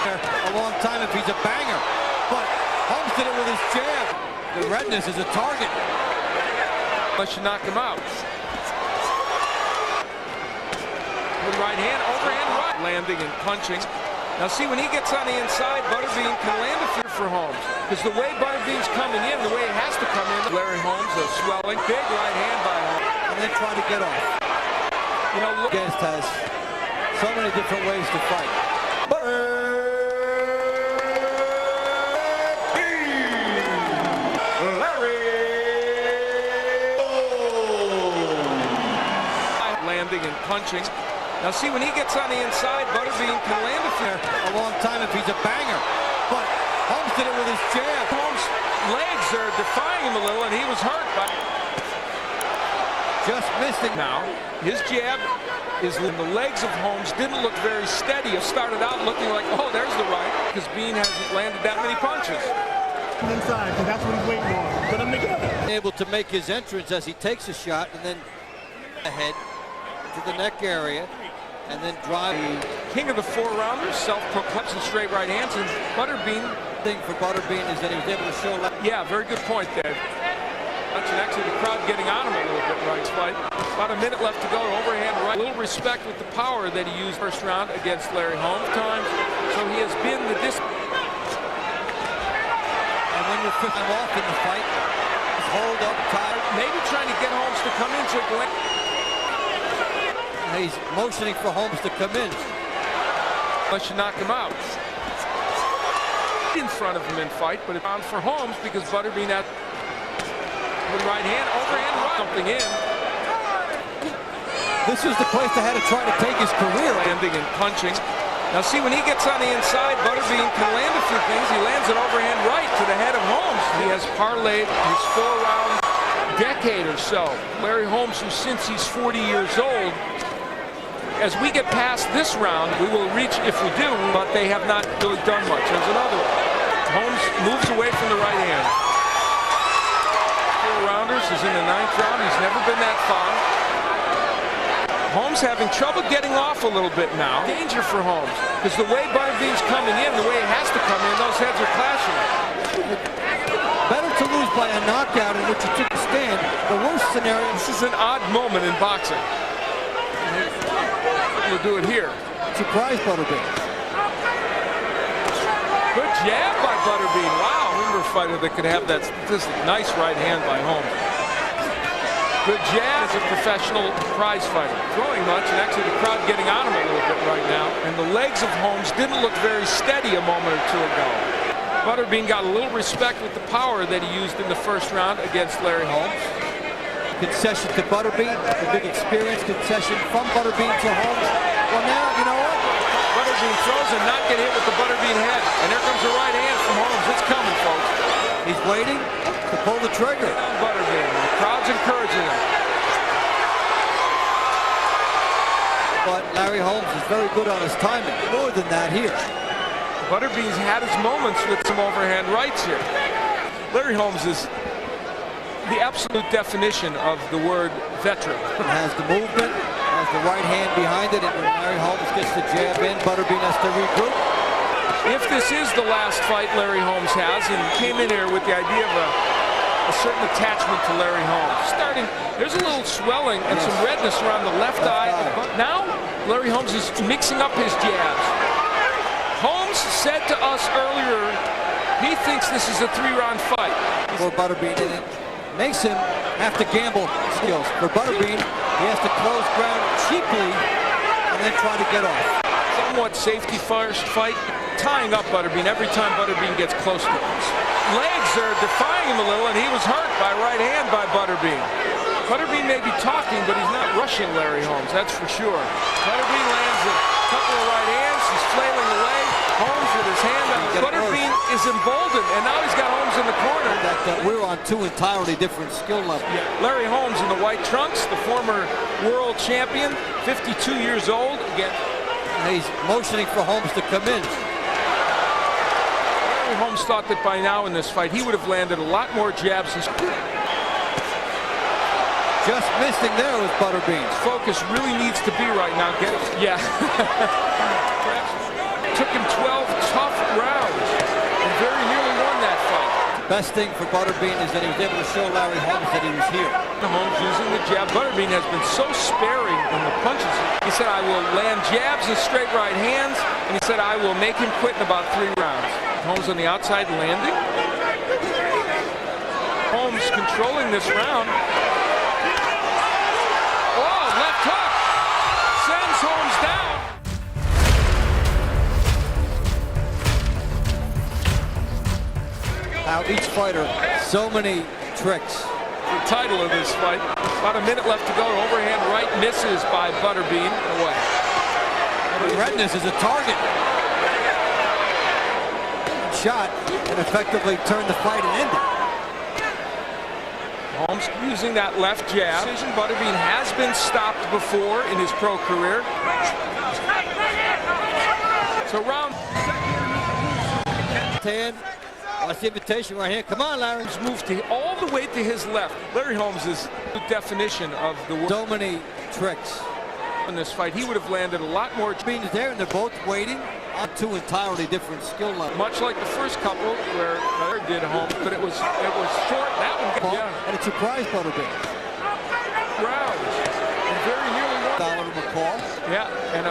a long time if he's a banger. But Holmes did it with his jab. The redness is a target. But should knock him out. With right hand, overhand right. Landing and punching. Now see, when he gets on the inside, ButterBean can land a few for Holmes. Because the way ButterBean's coming in, the way he has to come in, Larry Holmes, a swelling, big right hand by Holmes. And then try to get off. You know, look. Guest has so many different ways to fight. Landing and punching. Now see, when he gets on the inside, ButterBean can land a few. A long time if he's a banger. But Holmes did it with his jab. Holmes' legs are defying him a little, and he was hurt by just missing. Now, his jab is in the legs of Holmes. Didn't look very steady. It started out looking like, oh, there's the right, because Bean hasn't landed that many punches. Inside, because that's what he's waiting on. Put them together. Able to make his entrance as he takes a shot and then ahead to the neck area and then drive. The king of the four-rounders, self-proclaimed straight right hands, and ButterBean. Thing for ButterBean is that he was able to show. Yeah, very good point there. That's actually the crowd getting on him a little bit right fight. About a minute left to go. Overhand right. A little respect with the power that he used first round against Larry Holmes times. So he has been the And when you're picking him off in the fight, hold up tight. Maybe trying to get Holmes to come into it. He's motioning for Holmes to come in. But should knock him out. In front of him in fight, but it's on for Holmes because ButterBean had with right hand, overhand right. Something in. This is the place that had to try to take his career. Landing and punching. Now see, when he gets on the inside, ButterBean can land a few things. He lands an overhand right to the head of Holmes. He has parlayed his four-round decade or so. Larry Holmes, who since he's 40 years old, as we get past this round, we will reach, if we do, but they have not really done much. There's another one. Holmes moves away from the right hand. Four-rounders is in the 9th round. He's never been that far. Holmes having trouble getting off a little bit now. Danger for Holmes, because the way ButterBean's coming in, the way he has to come in, those heads are clashing. Better to lose by a knockout in which you took a stand. The worst scenario. This is an odd moment in boxing. We'll do it here. Surprise ButterBean. Good jab by ButterBean. Wow, remember a fighter that could have that statistic. Nice right hand by Holmes. Good jab as a professional prize fighter. Throwing much, and actually the crowd getting on him a little bit right now. And the legs of Holmes didn't look very steady a moment or two ago. ButterBean got a little respect with the power that he used in the first round against Larry Holmes. Concession to ButterBean, a big experience concession from ButterBean to Holmes. Well, now, you know what? ButterBean throws and not get hit with the ButterBean head. And there comes a right hand from Holmes. It's coming, folks. He's waiting to pull the trigger. ButterBean. The crowd's encouraging him. But Larry Holmes is very good on his timing. More than that here. ButterBean's had his moments with some overhand rights here. Larry Holmes is the absolute definition of the word veteran. Has the movement, has the right hand behind it, and when Larry Holmes gets the jab in, ButterBean has to regroup. If this is the last fight Larry Holmes has, and came in here with the idea of a certain attachment to Larry Holmes. There's a little swelling and some redness around the left eye. But now, Larry Holmes is mixing up his jabs. Holmes said to us earlier, he thinks this is a 3-round fight. For ButterBean, and it makes him have to gamble skills. For ButterBean, he has to close ground cheaply and then try to get off. Somewhat safety first fight, tying up ButterBean every time ButterBean gets close to him. Legs are defying him a little, and he was hurt by right hand by ButterBean. ButterBean may be talking, but he's not rushing Larry Holmes, that's for sure. ButterBean lands a couple of right hands, he's flailing away. Holmes with his hand up. ButterBean is emboldened, and now he's got Holmes in the corner. We're on two entirely different skill levels. Yeah. Larry Holmes in the white trunks, the former world champion, 52 years old. Again, he's motioning for Holmes to come in. Larry Holmes thought that by now in this fight he would have landed a lot more jabs. Just missing there with ButterBean. Focus really needs to be right now. Get it? Yeah. Took him 12 Best thing for ButterBean is that he was able to show Larry Holmes that he was here. Holmes using the jab. ButterBean has been so sparing in the punches. He said, I will land jabs and straight right hands, and he said, I will make him quit in about 3 rounds. Holmes on the outside landing. Holmes controlling this round. Oh, left hook. Sends Holmes down. Now each fighter, so many tricks. The title of this fight. About a minute left to go. Overhand right misses by ButterBean. Away. The redness is a target. Shot and effectively turned the fight and ended. Holmes using that left jab. ButterBean has been stopped before in his pro career. So round 10. Watch the invitation right here. Come on, Larry. He's moved all the way to his left. Larry Holmes is the definition of the word. So many tricks In this fight, he would have landed a lot more. Bean is there, and they're both waiting on 2 entirely different skill levels. Much like the first couple where Larry did Holmes, but it was short. That one, yeah. And it surprised ButterBean. Rounds. And very nearly won. Dollar to McCall. Yeah, and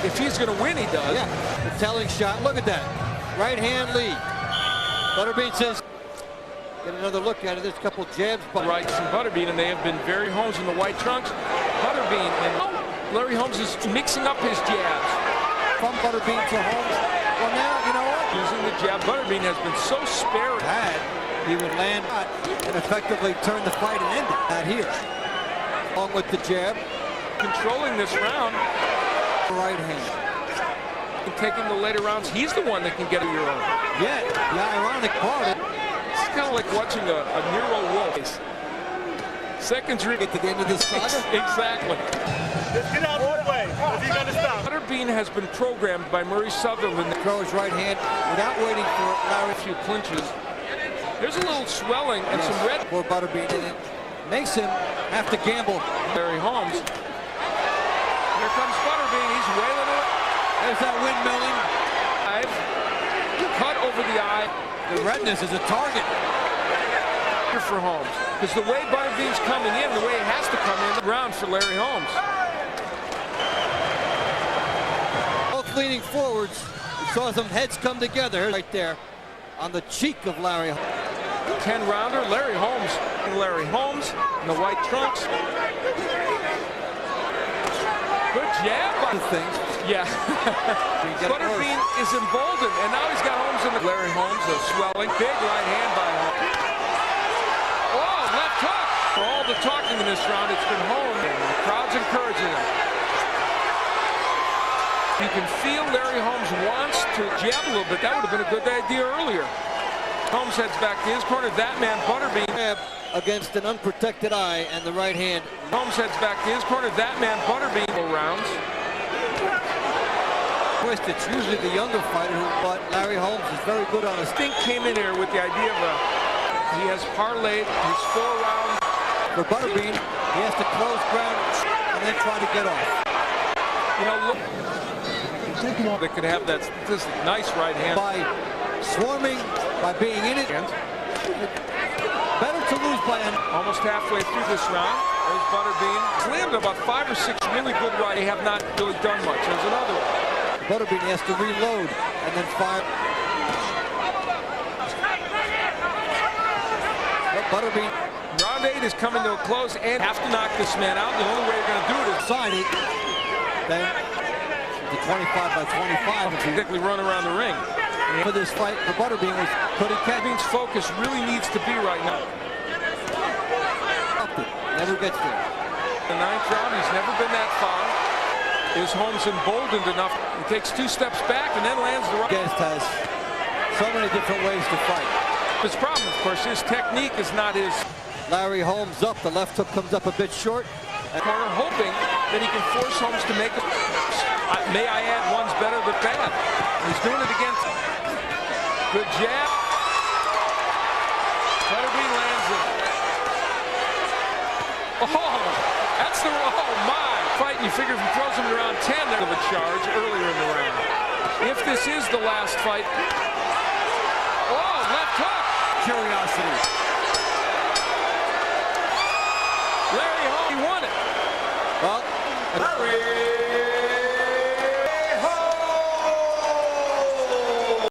if he's going to win, he does. Yeah, the telling shot. Look at that. Right hand lead. ButterBean says, get another look at it. There's a couple jabs. Rights and ButterBean, and they have been very Holmes in the white trunks. ButterBean and Larry Holmes is mixing up his jabs. From ButterBean to Holmes. Well, now, you know what? Using the jab, ButterBean has been so sparing. He would land and effectively turn the fight and end it. Not here. Along with the jab. Controlling this round. Right hand. And taking the later rounds, he's the one that can get a Euro. Yeah, the ironic part. It's kind of like watching a Nero Wolf. Seconds ring. Get to the end of this saga. Exactly. Just get out of the way. If you're going to stop. ButterBean has been programmed by Murray Sutherland. Throws right hand without waiting for Larry. A few clinches. There's a little swelling and some red. For ButterBean, and it makes him have to gamble. Larry Holmes. Here comes ButterBean. He's wailing it. There's that windmilling. Cut over the eye. The redness is a target. For Holmes. Because the way ButterBean's coming in, the way it has to come in, the round for Larry Holmes. Both leaning forwards. We saw some heads come together right there on the cheek of Larry. 10-rounder, Larry Holmes. Larry Holmes in the white trunks. Good jab. Things. Yeah. ButterBean is emboldened, and now he's got Holmes in the... Larry Holmes, a swelling. Big right hand by Holmes. Oh, left hook. For all the talking in this round, it's been Holmes, and the crowd's encouraging him. You can feel Larry Holmes wants to jab a little bit. That would have been a good idea earlier. Holmes heads back to his corner. That man, ButterBean. Against an unprotected eye and the right hand. Holmes heads back to his corner. That man, ButterBean. Rounds. It's usually the younger fighter who fought. Larry Holmes is very good on his Stink came in here with the idea of he has parlayed his 4 rounds. For ButterBean, he has to close ground and then try to get off. You know, look, they could have that this nice right hand. By swarming, by being in it. Better to lose by almost halfway through this round. There's ButterBean. Slammed about 5 or 6 really good right. They have not really done much. There's another one. ButterBean has to reload and then fire. ButterBean. Round 8 is coming to a close and have to knock this man out. The only way you're going to do it is sign it. Then the 25 by 25. Particularly run around the ring. For this fight, for ButterBean was putting ButterBean's focus really needs to be right now. Never gets there. The 9th round, he's never been that far. Is Holmes emboldened enough? He takes 2 steps back and then lands the right. Guest has so many different ways to fight. His problem, of course, his technique is not his. Larry Holmes up. The left hook comes up a bit short. Corner hoping that he can force Holmes to make it. May I add, one's better than bad. He's doing it again. Good jab. ButterBean lands it. Oh, that's the, oh my. Fight, and you figure if he throws him around 10, there's a charge earlier in the round. If this is the last fight, Larry Holmes, he won it. Well, Larry